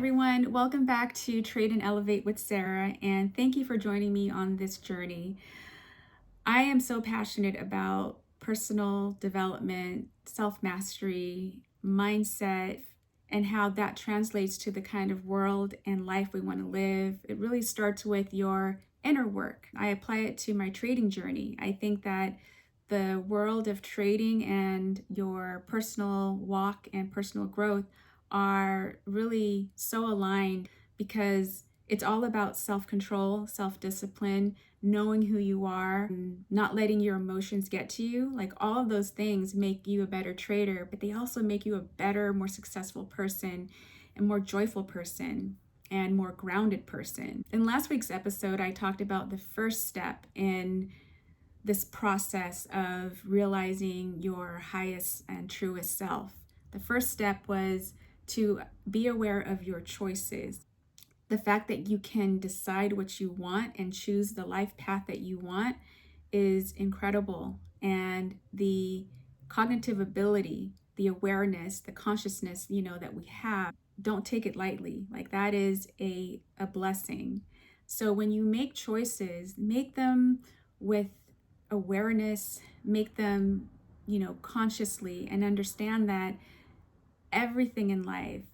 everyone. Welcome back to Trade and Elevate with Sarah, and thank you for joining me on this journey. I am so passionate about personal development, self-mastery, mindset, and how that translates to the kind of world and life we want to live. It really starts with your inner work. I apply it to my trading journey. I think that the world of trading and your personal walk and personal growth are really so aligned because it's all about self-control, self-discipline, knowing who you are, not letting your emotions get to you. Like, all of those things make you a better trader, but they also make you a better, more successful person and more joyful person and more grounded person. In last week's episode, I talked about the first step in this process of realizing your highest and truest self. The first step was to be aware of your choices. The fact that you can decide what you want and choose the life path that you want is incredible. And the cognitive ability, the awareness, the consciousness, that we have, don't take it lightly. Like, that is a blessing. So when you make choices, make them with awareness, make them, consciously, and understand that everything in life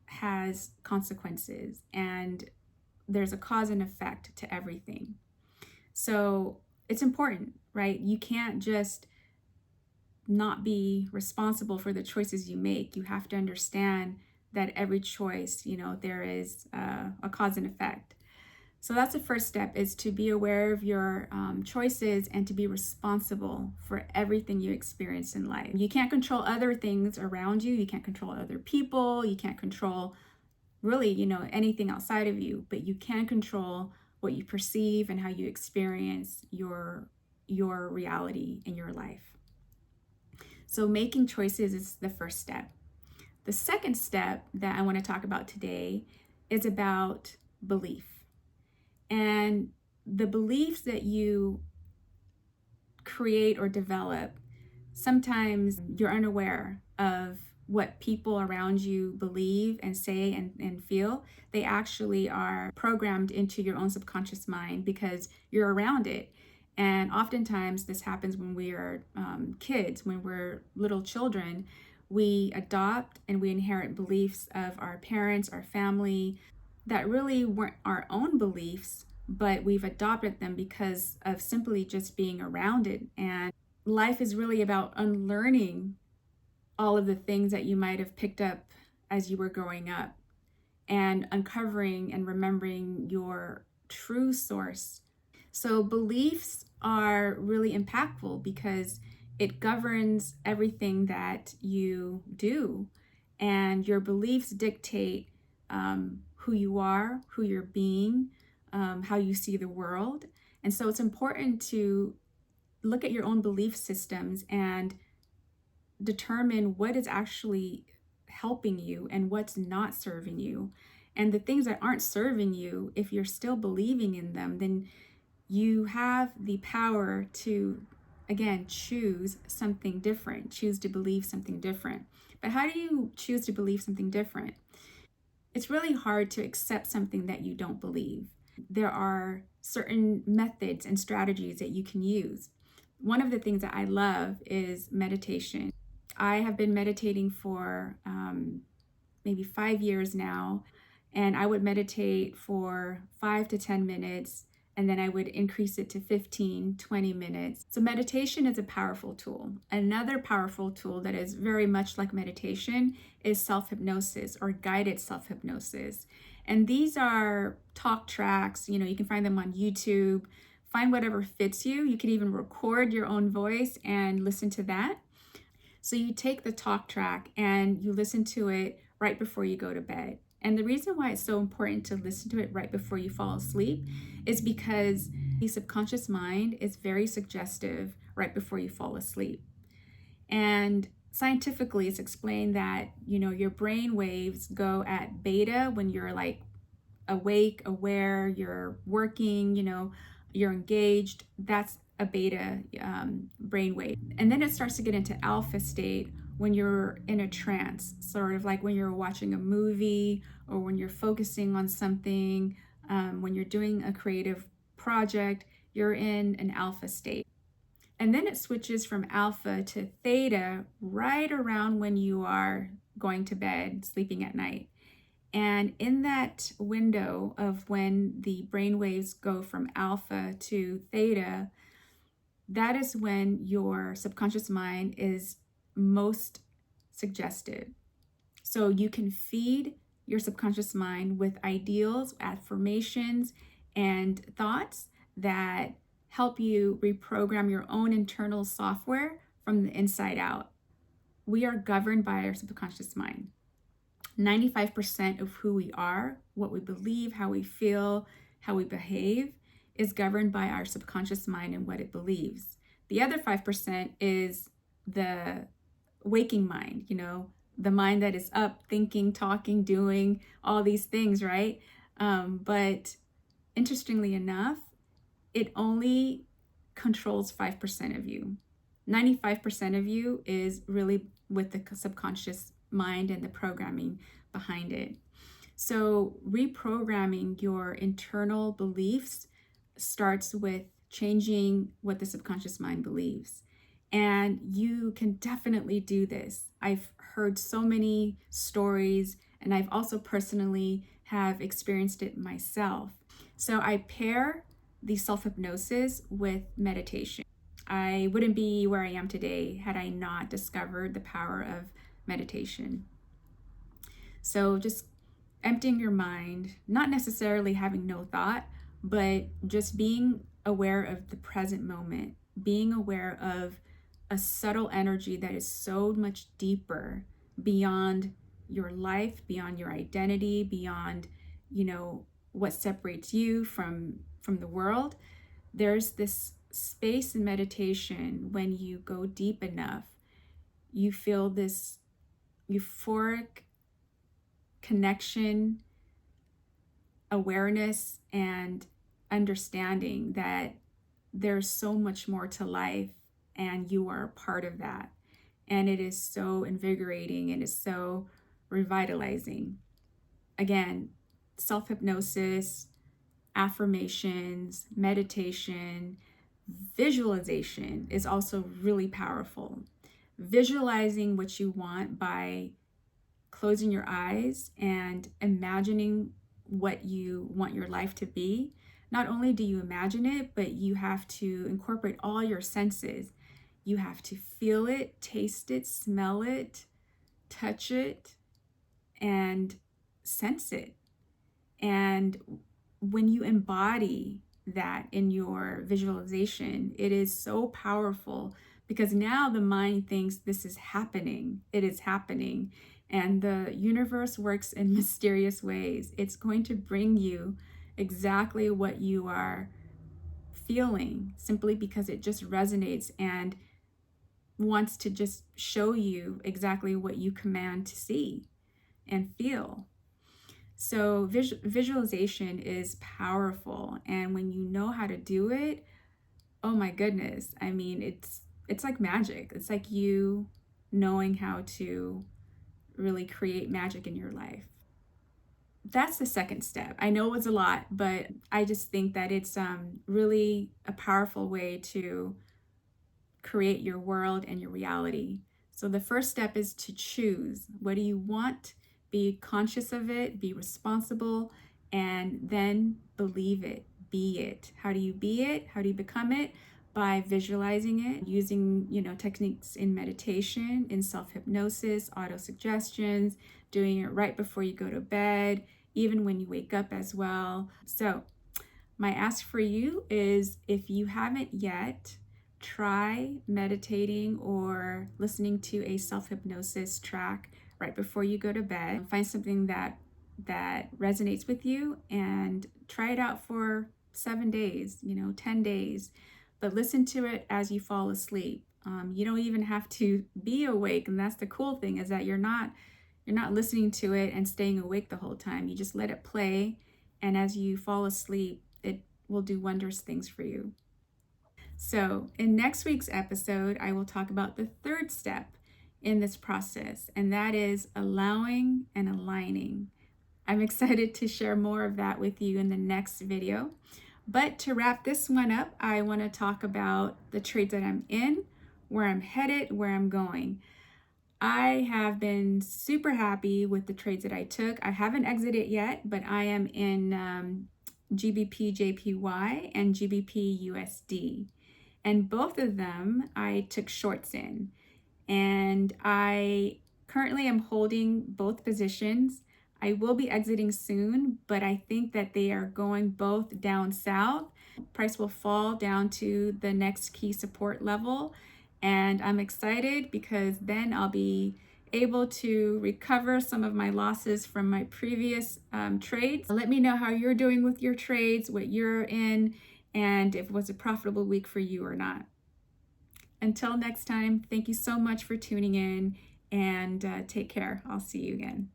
has consequences and there's a cause and effect to everything. So it's important, right? You can't just not be responsible for the choices you make. You have to understand that every choice, there is a cause and effect. So that's the first step, is to be aware of your choices and to be responsible for everything you experience in life. You can't control other things around you. You can't control other people. You can't control really, anything outside of you, but you can control what you perceive and how you experience your reality in your life. So making choices is the first step. The second step that I want to talk about today is about belief. And the beliefs that you create or develop, sometimes you're unaware of what people around you believe and say and feel. They actually are programmed into your own subconscious mind because you're around it. And oftentimes this happens when we are kids, when we're little children. We adopt and we inherit beliefs of our parents, our family, that really weren't our own beliefs, but we've adopted them because of simply just being around it. And life is really about unlearning all of the things that you might have picked up as you were growing up and uncovering and remembering your true source. So beliefs are really impactful because it governs everything that you do, and your beliefs dictate who you are, who you're being, how you see the world. And so it's important to look at your own belief systems and determine what is actually helping you and what's not serving you. And the things that aren't serving you, if you're still believing in them, then you have the power to, again, choose something different, choose to believe something different. But how do you choose to believe something different? It's really hard to accept something that you don't believe. There are certain methods and strategies that you can use. One of the things that I love is meditation. I have been meditating for maybe 5 years now, and I would meditate for 5 to 10 minutes, and then I would increase it to 15, 20 minutes. So meditation is a powerful tool. Another powerful tool that is very much like meditation is self-hypnosis or guided self-hypnosis. And these are talk tracks. You can find them on YouTube. Find whatever fits you. You can even record your own voice and listen to that. So you take the talk track and you listen to it right before you go to bed. And the reason why it's so important to listen to it right before you fall asleep is because the subconscious mind is very suggestive right before you fall asleep. And scientifically, it's explained that, your brain waves go at beta when you're like awake, aware, you're working, you're engaged. That's a beta brainwave. And then it starts to get into alpha state when you're in a trance, sort of like when you're watching a movie or when you're focusing on something, when you're doing a creative project, you're in an alpha state. And then it switches from alpha to theta right around when you are going to bed, sleeping at night. And in that window of when the brain waves go from alpha to theta, that is when your subconscious mind is most suggestive. So you can feed your subconscious mind with ideals, affirmations, and thoughts that help you reprogram your own internal software from the inside out. We are governed by our subconscious mind. 95% of who we are, what we believe, how we feel, how we behave, is governed by our subconscious mind and what it believes. The other 5% is the waking mind, the mind that is up, thinking, talking, doing all these things, right? But interestingly enough, it only controls 5% of you. 95% of you is really with the subconscious mind and the programming behind it. So, reprogramming your internal beliefs starts with changing what the subconscious mind believes. And you can definitely do this. I've heard so many stories, and I've also personally have experienced it myself. So I pair the self-hypnosis with meditation. I wouldn't be where I am today had I not discovered the power of meditation. So just emptying your mind, not necessarily having no thought, but just being aware of the present moment, being aware of a subtle energy that is so much deeper beyond your life, beyond your identity, beyond, what separates you from the world. There's this space in meditation when you go deep enough, you feel this euphoric connection, awareness, and understanding that there's so much more to life and you are a part of that. And it is so invigorating and is so revitalizing. Again, self-hypnosis, affirmations, meditation, visualization is also really powerful. Visualizing what you want by closing your eyes and imagining what you want your life to be. Not only do you imagine it, but you have to incorporate all your senses. You have to feel it, taste it, smell it, touch it, and sense it. And when you embody that in your visualization, it is so powerful because now the mind thinks this is happening. It is happening. And the universe works in mysterious ways. It's going to bring you exactly what you are feeling simply because it just resonates and wants to just show you exactly what you command to see and feel. So visualization is powerful, and when you know how to do it, oh my goodness, I mean, it's like magic. It's like you knowing how to really create magic in your life. That's the second step. I know it was a lot, but I just think that it's really a powerful way to create your world and your reality. So the first step is to choose. What do you want? Be conscious of it, be responsible, and then believe it, be it. How do you be it? How do you become it? By visualizing it, using, techniques in meditation, in self-hypnosis, auto-suggestions, doing it right before you go to bed, even when you wake up as well. So my ask for you is, if you haven't yet, try meditating or listening to a self-hypnosis track right before you go to bed. Find something that resonates with you and try it out for 7 days, 10 days, but listen to it as you fall asleep. You don't even have to be awake, and that's the cool thing, is that you're not listening to it and staying awake the whole time. You just let it play, and as you fall asleep, it will do wondrous things for you. So in next week's episode, I will talk about the third step in this process, and that is allowing and aligning. I'm excited to share more of that with you in the next video. But to wrap this one up, I want to talk about the trades that I'm in, where I'm headed, where I'm going. I have been super happy with the trades that I took. I haven't exited yet, but I am in GBP JPY and GBP USD. And both of them I took shorts in. And I currently am holding both positions. I will be exiting soon, but I think that they are going both down south. Price will fall down to the next key support level. And I'm excited because then I'll be able to recover some of my losses from my previous trades. Let me know how you're doing with your trades, what you're in, and if it was a profitable week for you or not. Until next time, thank you so much for tuning in, and take care. I'll see you again.